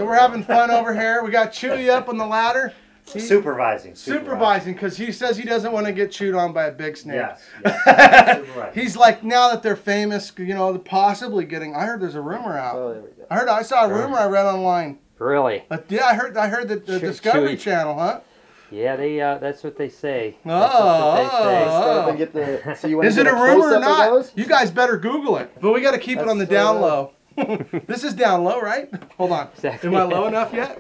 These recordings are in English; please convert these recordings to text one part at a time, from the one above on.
we're having fun over here. We got Chewy up on the ladder. Supervising, because he says he doesn't want to get chewed on by a big snake. Yes. He's like, now that they're famous, you know, possibly getting. I heard there's a rumor out. Oh, there we go. I saw a rumor I read online. Really? Yeah, I heard that the Discovery Channel, huh? Yeah, they that's what they say. Is it a rumor or not? You guys better Google it. But we got to keep it on the down low. This is down low, right? Hold on. Exactly. Am I low enough yet?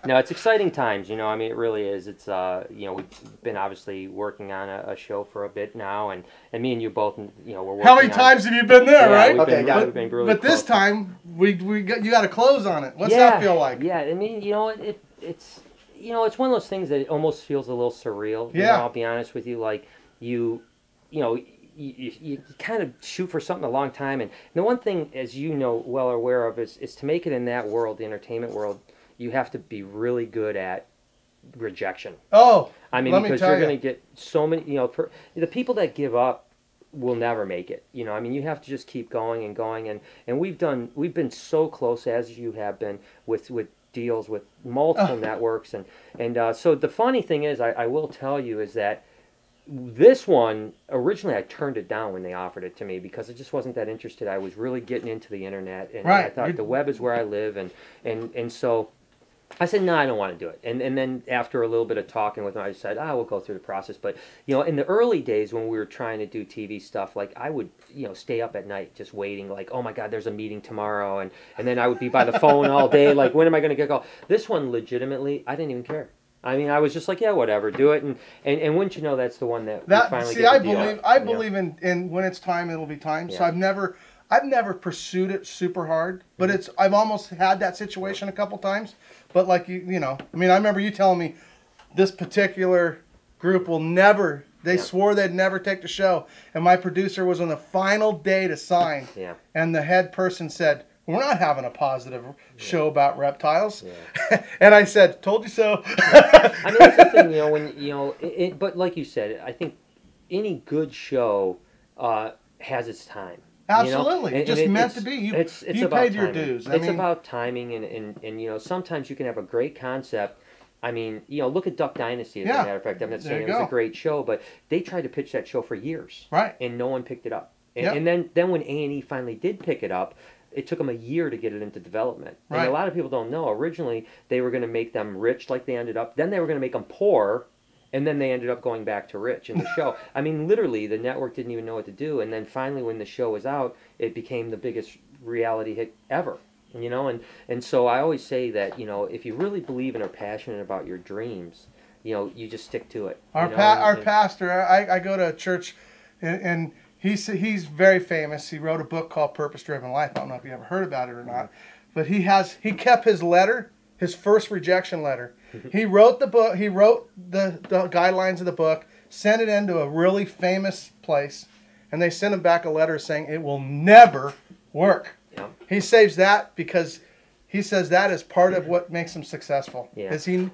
No, it's exciting times. You know, I mean, it really is. It's you know, we've been obviously working on a show for a bit now, and me and you both, you know, we're working. How many times have you been there, right? We've been really but this time you got to close on it. What's that feel like? Yeah, I mean, you know, it's you know, it's one of those things that almost feels a little surreal. Yeah. You know, I'll be honest with you. Like you know. You kind of shoot for something a long time, and the one thing, as you know well aware of, is to make it in that world, the entertainment world, you have to be really good at rejection. Oh, I mean, because you're going to get so many, you know, the people that give up will never make it. You know, I mean, you have to just keep going and going, and we've been so close, as you have been, with deals with multiple networks, and so the funny thing is, I will tell you, is that this one, originally I turned it down when they offered it to me because I just wasn't that interested. I was really getting into the internet, and I thought the web is where I live, and so I said, no, I don't want to do it. And then after a little bit of talking with them, I decided, we'll go through the process. But, you know, in the early days when we were trying to do TV stuff, like I would, you know, stay up at night just waiting, like, oh my God, there's a meeting tomorrow. And then I would be by the phone all day, like, when am I going to get a call? This one, legitimately, I didn't even care. I mean, I was just like, yeah, whatever, do it, and wouldn't you know, that's the one that we finally get the deal. I believe in when it's time, it'll be time. Yeah. So I've never pursued it super hard, but I've almost had that situation a couple times. But like you know, I mean, I remember you telling me this particular group will never. They swore they'd never take the show, and my producer was on the final day to sign, and the head person said, we're not having a positive show about reptiles. Yeah. And I said, told you so. I mean, that's the thing, you know, when, you know, but like you said, I think any good show has its time. Absolutely. You know? Just meant to be. You paid your dues. It's about timing, and, you know, sometimes you can have a great concept. I mean, you know, look at Duck Dynasty, as a matter of fact. I'm not saying it was a great show, but they tried to pitch that show for years. Right. And no one picked it up. And then when A&E finally did pick it up, it took them a year to get it into development. Right. And a lot of people don't know. Originally, they were going to make them rich like they ended up. Then they were going to make them poor, and then they ended up going back to rich in the show. I mean, literally, the network didn't even know what to do. And then finally, when the show was out, it became the biggest reality hit ever. You know, and so I always say that, you know, if you really believe and are passionate about your dreams, you know, you just stick to it. Our pastor, I go to a church, and he's very famous. He wrote a book called Purpose Driven Life. I don't know if you ever heard about it or not, but he kept his letter, his first rejection letter. He wrote the book. He wrote the guidelines of the book, sent it into a really famous place, and they sent him back a letter saying it will never work. Yeah. He saves that because he says that is part of what makes him successful. Yeah. You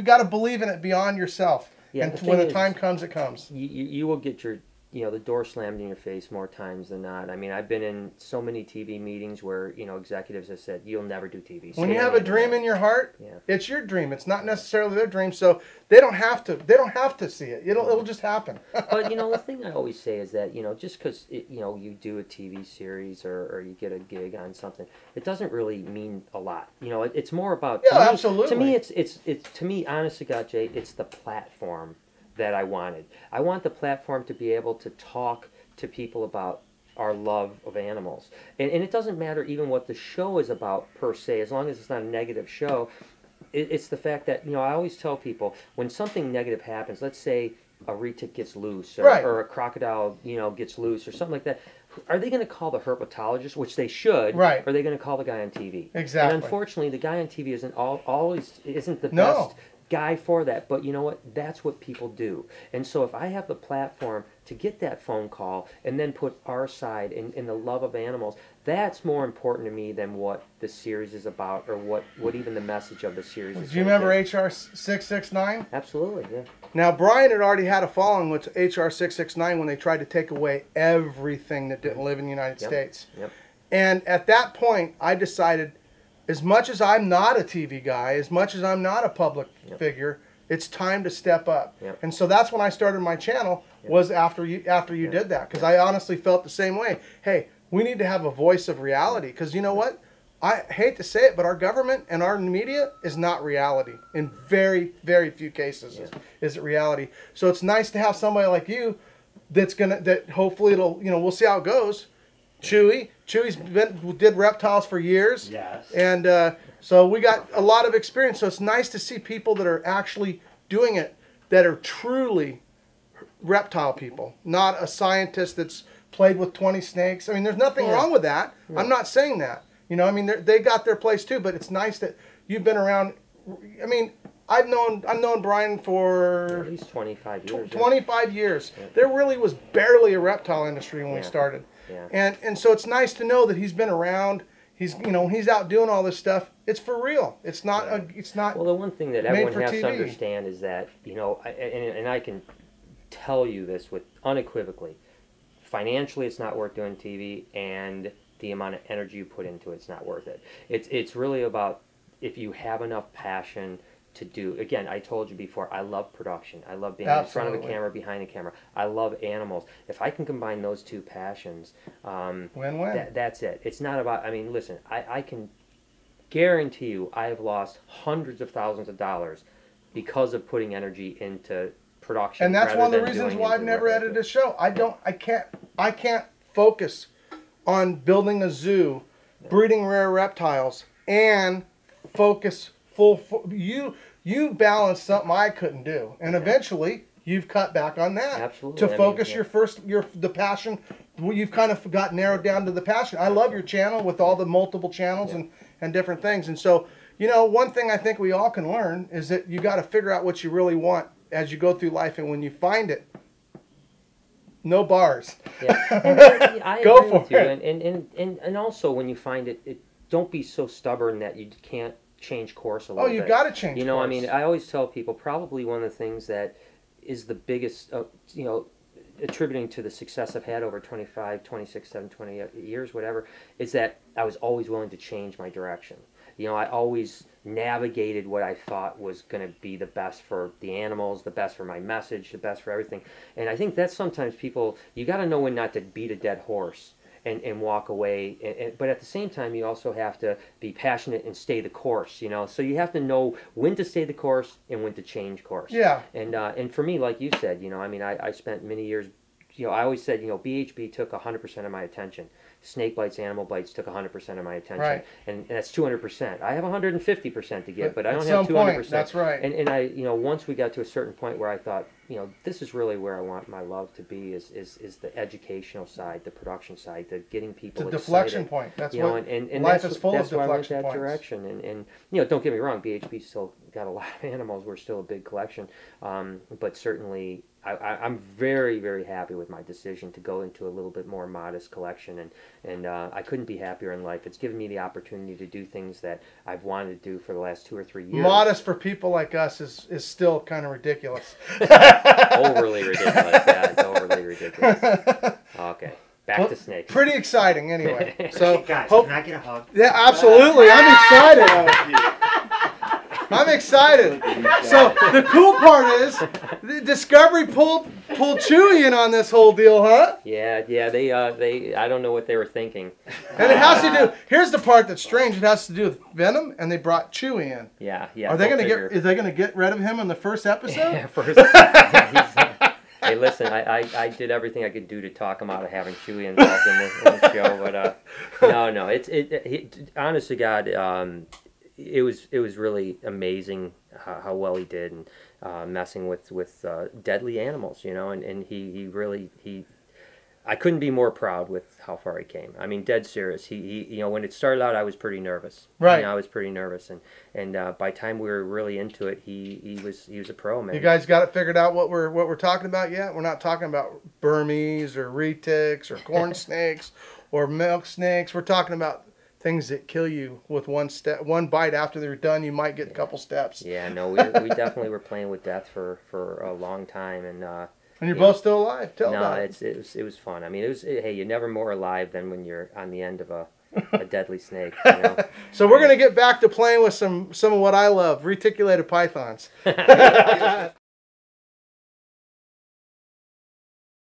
got to believe in it beyond yourself. Yeah, and when the time comes, it comes. You will get your, you know, the door slammed in your face more times than not. I mean, I've been in so many TV meetings where, you know, executives have said, you'll never do TV. When you have a dream in your heart, it's your dream. It's not necessarily their dream, so they don't have to see it. It'll just happen. But, you know, the thing I always say is that, you know, just because, you know, you do a TV series or you get a gig on something, it doesn't really mean a lot. You know, it's more about... Yeah, absolutely. To me, to me, honest to God, Jay, it's the platform that I wanted. I want the platform to be able to talk to people about our love of animals. And it doesn't matter even what the show is about per se, as long as it's not a negative show. It's the fact that, you know, I always tell people, when something negative happens, let's say a retic gets loose, or a crocodile, you know, gets loose, or something like that, are they going to call the herpetologist, which they should, or are they going to call the guy on TV? Exactly. And unfortunately, the guy on TV always isn't the best guy for that, but you know what? That's what people do. And so if I have the platform to get that phone call and then put our side in the love of animals, that's more important to me than what the series is about, or what even the message of the series is. Do you remember HR 669? Absolutely, yeah. Now, Brian had already had a following with HR 669 when they tried to take away everything that didn't live in the United States. Yep. And at that point, I decided as much as I'm not a TV guy, as much as I'm not a public figure, it's time to step up. And so that's when I started my channel, was after you did that, because I honestly felt the same way. Hey, we need to have a voice of reality, because you know what? I hate to say it, but our government and our media is not reality. In very, very few cases is it reality. So it's nice to have somebody like you that hopefully it'll, we'll see how it goes. Chewy's did reptiles for years. Yes. And so we got a lot of experience. So it's nice to see people that are actually doing it, that are truly reptile people, not a scientist that's played with 20 snakes. I mean, there's nothing wrong with that. I'm not saying that. I mean, they got their place too, but it's nice that you've been around. I mean, I've known Brian for at least 25 years. 25 years. There really was barely a reptile industry when we started. And so it's nice to know that he's been around. He's he's out doing all this stuff. It's for real. It's not Well, the one thing that everyone has to understand is that and I can tell you this with unequivocally, financially it's not worth doing TV, and the amount of energy you put into it's not worth it. It's really about if you have enough passion to do. Again, I told you before, I love production. I love being in front of the camera, behind the camera. I love animals. If I can combine those two passions, win-win. That's it. It's not about, I mean, listen, I can guarantee you I have lost hundreds of thousands of dollars because of putting energy into production. And that's one of the reasons why I've never edited a show. I can't focus on building a zoo, breeding rare reptiles, and focus you balance something I couldn't do, and eventually you've cut back on that. Absolutely. To focus the passion. You've kind of got narrowed down to the passion. I love your channel with all the multiple channels and different things. And so, one thing I think we all can learn is that you got to figure out what you really want as you go through life, and when you find it, no bars. I go agree for with you. it. And also when you find it, don't be so stubborn that you can't change course a little bit. Oh, you got to change course. I mean, I always tell people probably one of the things that is the biggest, attributing to the success I've had over 25, 26, 7, 20 years, whatever, is that I was always willing to change my direction. I always navigated what I thought was going to be the best for the animals, the best for my message, the best for everything. And I think that's sometimes people, you got to know when not to beat a dead horse and walk away. But at the same time, you also have to be passionate and stay the course, So you have to know when to stay the course and when to change course. Yeah. And for me, like you said, I mean, I spent many years, I always said, BHB took 100% of my attention. Snake bites, animal bites took 100% of my attention. Right. And that's 200%. I have 150% to give, but I don't have 200%. Point, that's right. And I, once we got to a certain point where I thought, this is really where I want my love to be is the educational side, the production side, the getting people excited. The deflection point. That's what and life is full of deflection points. That's why I went that direction. And don't get me wrong, BHB still got a lot of animals. We're still a big collection. But certainly I'm very, very happy with my decision to go into a little bit more modest collection, and I couldn't be happier in life. It's given me the opportunity to do things that I've wanted to do for the last 2 or 3 years. Modest for people like us is still kind of ridiculous. Overly ridiculous. Yeah, it's overly ridiculous. Okay. Back to snakes. Pretty exciting, anyway. So, guys, can I get a hug? Yeah, absolutely. I'm excited. I'm excited. So the cool part is, the Discovery pulled Chewy in on this whole deal, huh? Yeah. They I don't know what they were thinking. And it has to do. Here's the part that's strange. It has to do with Venom, and they brought Chewy in. Yeah. Are they gonna get? Is they gonna get rid of him in the first episode? Yeah, first. Hey, listen, I did everything I could do to talk him out of having Chewy involved in the show, but no. It's honest to God. It was really amazing how well he did, and messing with deadly animals, and he really I couldn't be more proud with how far he came. I mean, dead serious. He when it started out, I was pretty nervous. Right. I was pretty nervous, and by the time we were really into it, he was a pro, man. You guys got it figured out what we're talking about yet? We're not talking about Burmese or retics or corn snakes or milk snakes. We're talking about things that kill you with one bite. After they're done, you might get a couple steps. Yeah, no, we definitely were playing with death for a long time, and you're both still alive. Tell about it. No, it was fun. I mean, hey, you're never more alive than when you're on the end of a a deadly snake. You know? So we're gonna get back to playing with some of what I love, reticulated pythons.